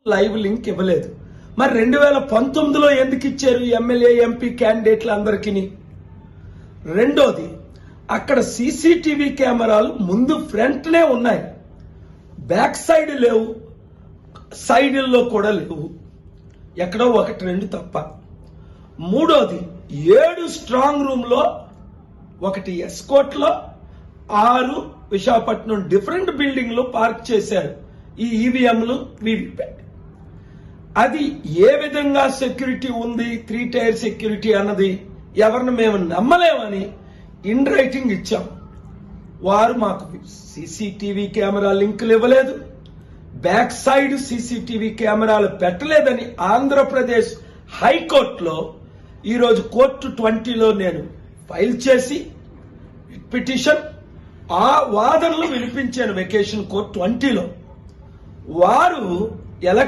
Live link ఇవ్వలేదు. మరి 2019లో ఎందుకు ఇచ్చారు ఎమ్మెల్యే ఎంపీ క్యాండిడేట్లు అందరికీ? రెండోది, అక్కడ సీసీటీవీ కెమెరాలు ముందు ఫ్రంట్నే ఉన్నాయి, బ్యాక్ సైడ్ లేవు, సైడ్ల్లో కూడా లేవు, ఎక్కడో 1-2 తప్ప. మూడోది, 7 స్ట్రాంగ్ రూమ్ లో, 1 ఎస్కోట్ లో, 6 విశాఖపట్నం డిఫరెంట్ బిల్డింగ్ లో పార్క్ చేశారు ఈ ఈవీఎంలు, వీవీప్యాట్. అది ఏ విధంగా సెక్యూరిటీ ఉంది, 3 టైర్ సెక్యూరిటీ అన్నది ఎవరిని మేము నమ్మలేమని ఇన్ రైటింగ్ ఇచ్చాం. వారు మాకు సీసీటీవీ కెమెరా లింకులు ఇవ్వలేదు, బ్యాక్ సైడ్ సీసీటీవీ కెమెరాలు పెట్టలేదని ఆంధ్రప్రదేశ్ హైకోర్టులో ఈరోజు కోర్టు 20లో నేను ఫైల్ చేసి పిటిషన్, ఆ వాదనలు వినిపించాను వెకేషన్ కోర్టు 20లో. వారు